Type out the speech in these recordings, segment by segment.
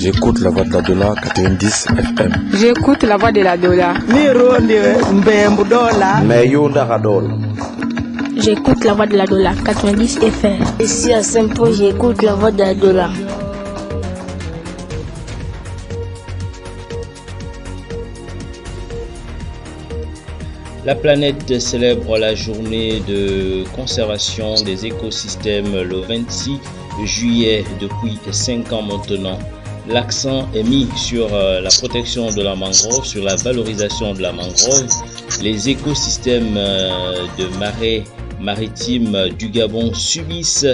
J'écoute la voix de la Dola 90 FM. J'écoute la voix de la Dola. J'écoute la voix de la Dola 90 FM. Ici à Saint-Paul, j'écoute la voix de la Dola. La planète célèbre la journée de conservation des écosystèmes le 26 juillet depuis 5 ans maintenant. L'accent est mis sur la protection de la mangrove, sur la valorisation de la mangrove. Les écosystèmes de marais maritimes du Gabon subissent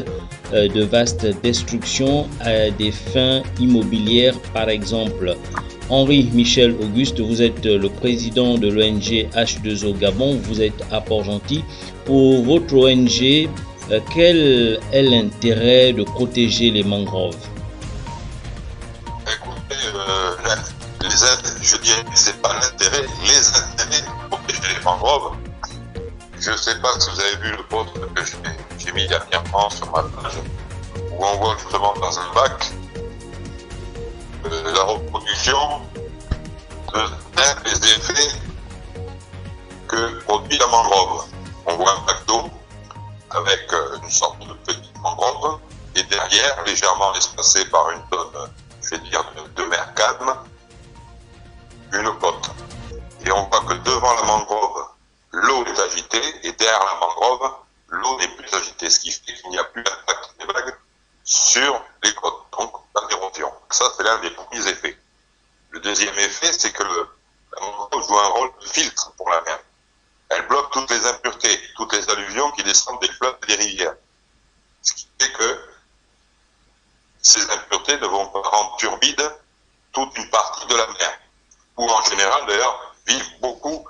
de vastes destructions à des fins immobilières, par exemple. Henri Michel Auguste, vous êtes le président de l'ONG H2O Gabon, vous êtes à Port-Gentil. Pour votre ONG, quel est l'intérêt de protéger les mangroves? Écoutez, je dirais que ce n'est pas l'intérêt, les intérêts de protéger les mangroves. Je ne sais pas si vous avez vu le post que j'ai mis dernièrement sur ma page, où on voit justement dans un bac la reproduction des effets que produit la mangrove. On voit un bac d'eau avec une sorte de petite mangrove et derrière, légèrement espacée par une tonne, je vais dire, de mer calme, une côte. Et on voit que devant la mangrove, l'eau est agitée et derrière la mangrove, l'eau n'est plus agitée, ce qui fait qu'il n'y a plus d'impact des vagues sur les côtes, donc pas d'érosion. Ça, c'est l'un des premiers effets. Le deuxième effet, c'est que la mangrove joue un rôle de filtre pour la mer. Elle bloque toutes les impuretés, toutes les alluvions qui descendent des fleuves et des rivières. Ce qui fait que ces impuretés ne vont pas rendre turbide toute une partie de la mer, où en général, d'ailleurs, vivent beaucoup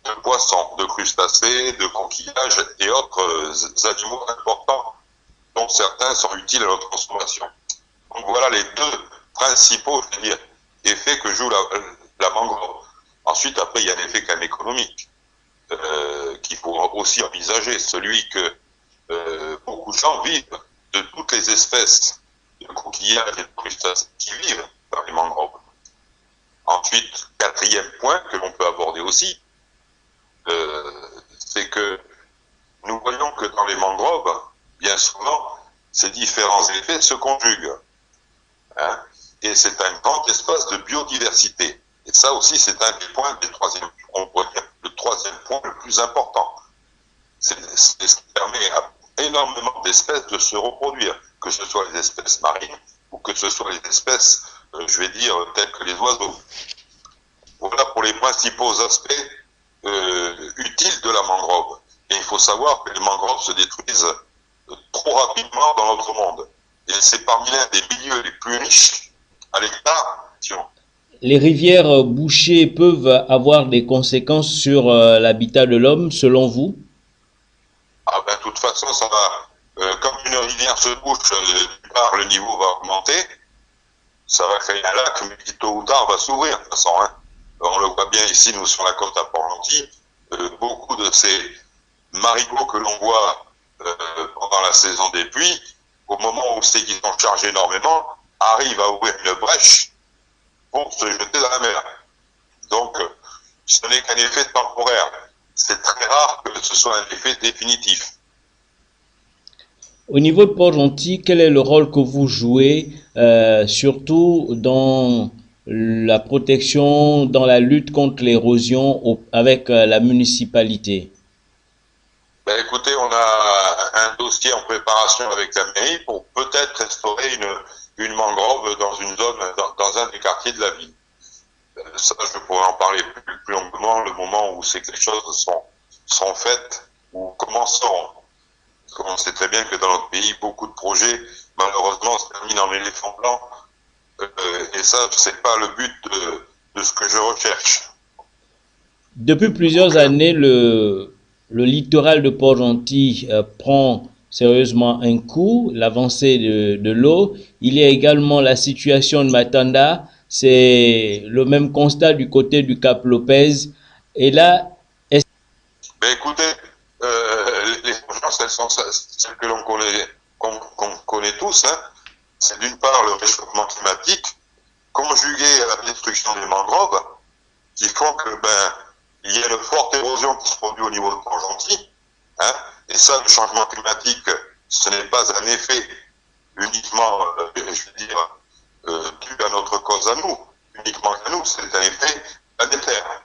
de poissons, de crustacés, de coquillages et autres animaux importants, dont certains sont utiles à notre consommation. Donc voilà les deux principaux, je veux dire, effets que joue la mangrove. Ensuite, après, il y a un effet quand même économique qu'il faut aussi envisager, celui que beaucoup de gens vivent de toutes les espèces de coquillages et de crustacés qui vivent dans les mangroves. Ensuite, quatrième point que l'on peut aborder aussi, c'est que nous voyons que dans les mangroves, bien souvent, ces différents effets se conjuguent. Hein, et c'est un grand espace de biodiversité. Et ça aussi, c'est un des points, on pourrait dire, le troisième point le plus important. C'est ce qui permet à énormément d'espèces de se reproduire, que ce soit les espèces marines ou que ce soit les espèces, je vais dire, telles que les oiseaux. Voilà pour les principaux aspects utiles de la mangrove. Et il faut savoir que les mangroves se détruisent trop rapidement dans notre monde. Et c'est parmi l'un des milieux les plus riches à l'hectare. Les rivières bouchées peuvent avoir des conséquences sur l'habitat de l'homme, selon vous? Ah ben, de toute façon, ça va. Comme une rivière se bouche, le niveau va augmenter. Ça va créer un lac, mais qui tôt ou tard va s'ouvrir, de toute façon. Hein. On le voit bien ici, nous, sur la côte à Port-Gentil. Beaucoup de ces marigots que l'on voit pendant la saison des pluies, au moment où c'est qu'ils sont chargés énormément, arrivent à ouvrir une brèche pour se jeter dans la mer. Donc, ce n'est qu'un effet temporaire. C'est très rare que ce soit un effet définitif. Au niveau de Port-Gentil, quel est le rôle que vous jouez, surtout dans la protection, dans la lutte contre l'érosion avec la municipalité? Ben écoutez, on a un dossier en préparation avec la mairie pour peut-être restaurer une mangrove dans une zone, dans un des quartiers de la ville. Ça, je pourrais en parler plus longuement le moment où ces choses sont faites ou commenceront. Parce qu'on sait très bien que dans notre pays, beaucoup de projets, malheureusement, se terminent en éléphant blanc. Et ça, c'est pas le but de ce que je recherche. Depuis plusieurs années, le littoral de Port-Gentil prend sérieusement un coup, l'avancée de l'eau. Il y a également la situation de Matanda. C'est le même constat du côté du Cap Lopez. Et là, écoutez, les urgences, elles sont celles que l'on connaît tous. Hein. C'est d'une part le réchauffement climatique conjugué à la destruction des mangroves, qui font que il y a une forte érosion qui se produit au niveau de Port-Gentil. Hein, et ça, le changement climatique, ce n'est pas un effet uniquement, je veux dire, dû à notre cause à nous, uniquement à nous, c'est un effet planétaire.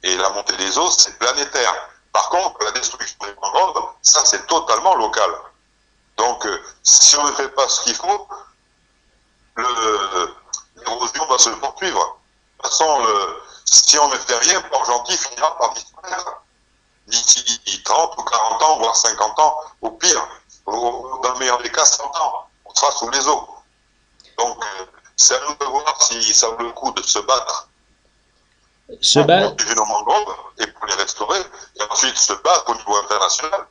Et la montée des eaux, c'est planétaire. Par contre, la destruction des mangroves, ça, c'est totalement local. Donc, si on ne fait pas ce qu'il faut, l'érosion va se poursuivre. De toute façon, si on ne fait rien, Port-Gentil finira par disparaître. D'ici 30 ou 40 ans, voire 50 ans, au pire, dans le meilleur des cas, 100 ans, on sera sous les eaux. Donc, c'est à nous de voir si ça vaut le coup de se battre Se pour battre, protéger nos mangroves et pour les restaurer, et ensuite se battre au niveau international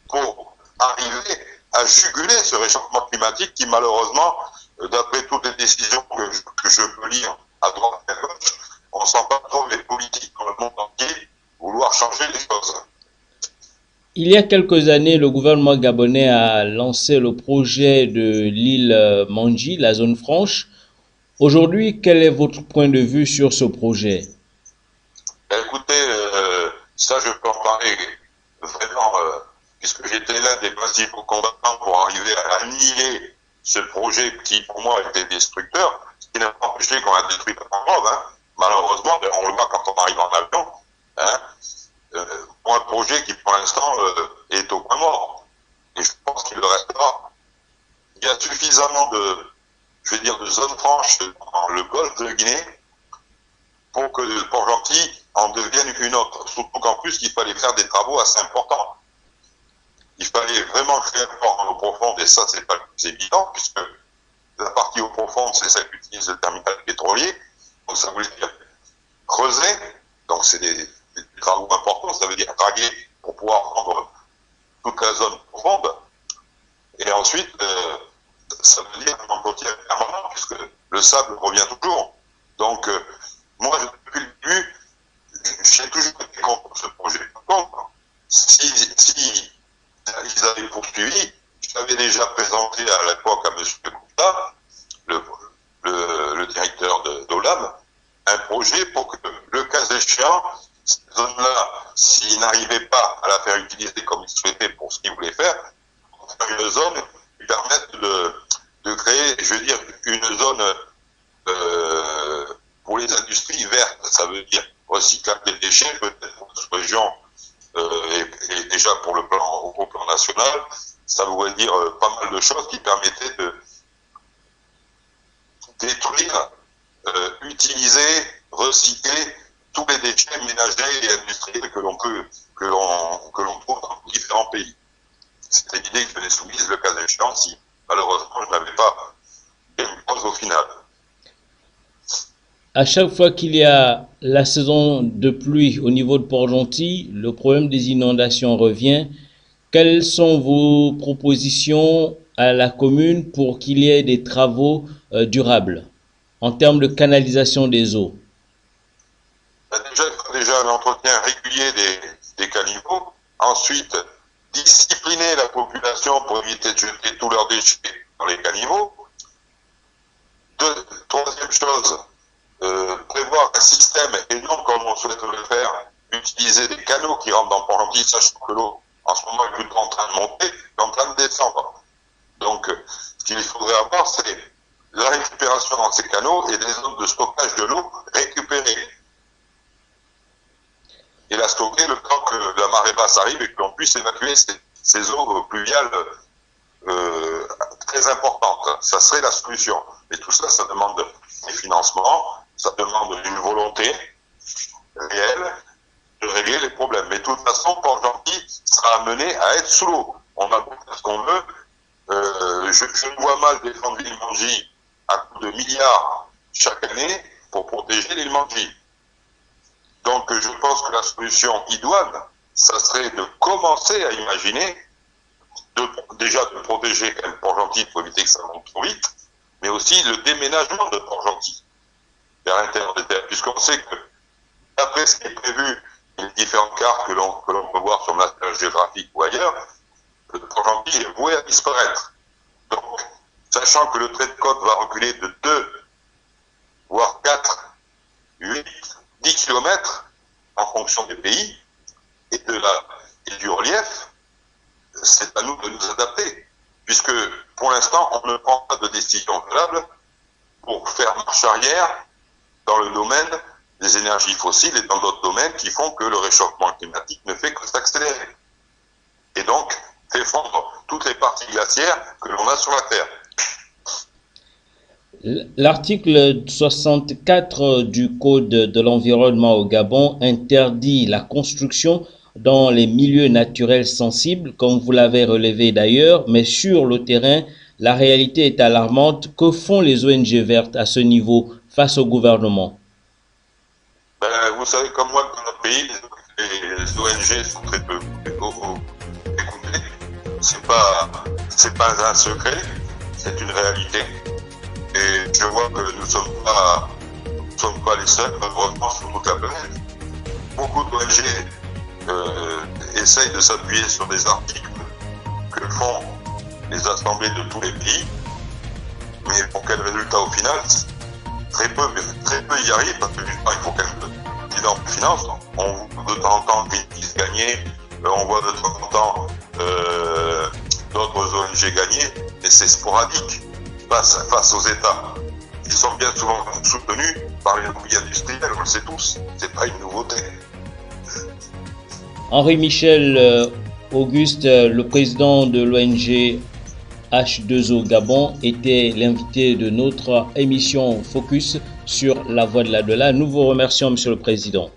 pour arriver à juguler ce réchauffement climatique qui, malheureusement, d'après toutes les décisions que je peux lire à droite et à gauche, on ne sent pas trop les politiques dans le monde entier vouloir changer les choses. il y a quelques années, le gouvernement gabonais a lancé le projet de l'île Mandji, la zone franche. Aujourd'hui, quel est votre point de vue sur ce projet? Écoutez, ça je peux en parler vraiment, puisque j'étais l'un des principaux combattants pour arriver à annihiler ce projet qui pour moi était destructeur, ce qui n'a pas empêché qu'on a détruit la mangrove, hein. Malheureusement, on le voit quand on arrive en avion, hein, pour un projet qui pour l'instant est au point mort. Et je pense qu'il le restera. Il y a suffisamment de zones franches dans le golfe de Guinée pour que le Port-Gentil en devienne une autre. Surtout qu'en plus, il fallait faire des travaux assez importants. Il fallait vraiment créer un port en eau profonde, et ça, c'est pas le plus évident, puisque la partie eau profonde, c'est celle qu'utilise le terminal pétrolier. Donc, ça voulait dire creuser. Donc, c'est des travaux importants. Ça veut dire draguer pour pouvoir prendre toute la zone profonde. Et ensuite, ça veut dire un entretien permanent, puisque le sable revient toujours. Donc, moi, depuis le début, j'ai toujours été contre ce projet. Par contre, si ils avaient poursuivi, je l'avais déjà présenté à l'époque à M. Kouta, le directeur d'OLAM, un projet pour que, le cas échéant, cette zone-là, s'il n'arrivait pas à la faire utiliser comme il souhaitait pour ce qu'il voulait faire une zone qui permette de créer, je veux dire, une zone pour les industries vertes. Ça veut dire recyclage des déchets, peut-être pour notre région, et déjà pour au plan national, ça voudrait dire pas mal de choses qui permettaient de détruire, utiliser, recycler tous les déchets ménagers et industriels que l'on trouve dans différents pays. C'était l'idée que je venais soumise le cas échéant si malheureusement je n'avais pas une cause au final. À chaque fois qu'il y a la saison de pluie au niveau de Port-Gentil, le problème des inondations revient. Quelles sont vos propositions à la commune pour qu'il y ait des travaux durables en termes de canalisation des eaux? Déjà un entretien régulier des caniveaux. Ensuite, discipliner la population pour éviter de jeter tous leurs déchets dans les caniveaux. Troisième chose, prévoir un système, et non comme on souhaite le faire, utiliser des canaux qui rentrent dans Port-Gentil, sachant que l'eau en ce moment est plutôt en train de monter, mais en train de descendre. Donc, ce qu'il faudrait avoir, c'est la récupération dans ces canaux et des zones de stockage de l'eau récupérées. Et la stocker le temps que la marée basse arrive et que l'on puisse évacuer ces eaux pluviales très importantes. Ça serait la solution. Mais tout ça, ça demande des financements, ça demande une volonté réelle de régler les problèmes. Mais de toute façon, Port-Gentil sera amené à être sous l'eau. On a beau faire ce qu'on veut. Je me vois mal défendre l'île Mandji à coups de milliards chaque année pour protéger l'île Mandji. Donc je pense que la solution idoine, ça serait de commencer à imaginer, déjà de protéger quand même Port-Gentil pour éviter que ça monte trop vite, mais aussi le déménagement de Port-Gentil vers l'intérieur des terres, puisqu'on sait que, d'après ce qui est prévu, les différentes cartes que l'on peut voir sur National Geographic ou ailleurs, le Port-Gentil est voué à disparaître. Donc, sachant que le trait de côte va reculer de 2 voire 4, 8, 10 km en fonction des pays et du relief. C'est à nous de nous adapter, puisque pour l'instant, on ne prend pas de décision valable pour faire marche arrière dans le domaine des énergies fossiles et dans d'autres domaines qui font que le réchauffement climatique ne fait que s'accélérer. Et donc, fait fondre toutes les parties glaciaires que l'on a sur la Terre. L'article 64 du Code de l'environnement au Gabon interdit la construction dans les milieux naturels sensibles, comme vous l'avez relevé d'ailleurs, mais sur le terrain, la réalité est alarmante. Que font les ONG vertes à ce niveau face au gouvernement? Vous savez comme moi que dans notre pays, les ONG sont très peu écoutées. C'est pas un secret, c'est une réalité. Et je vois que nous ne sommes pas les seuls, malheureusement, sur toute la planète. Beaucoup d'ONG essayent de s'appuyer sur des articles que font les assemblées de tous les pays. Mais pour quel résultat au final? Très peu y arrivent, parce que d'une part, il faut d'énormes finances. On voit de temps en temps Greenpeace gagner, on voit de temps en temps d'autres ONG gagner, et c'est sporadique face aux États. Ils sont bien souvent soutenus par les lobbies industriels, on le sait tous, c'est pas une nouveauté. Henri Michel Auguste, le président de l'ONG H2O Gabon, était l'invité de notre émission Focus sur la voie de l'au-delà. Nous vous remercions, Monsieur le Président.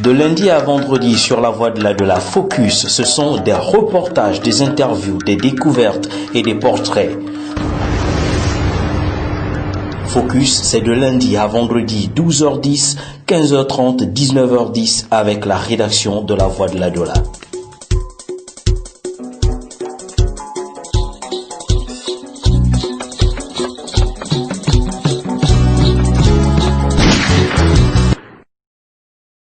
De lundi à vendredi sur la voie de l'au-delà, Focus, ce sont des reportages, des interviews, des découvertes et des portraits. Focus, c'est de lundi à vendredi, 12h10, 15h30, 19h10 avec la rédaction de la voie de l'au-delà.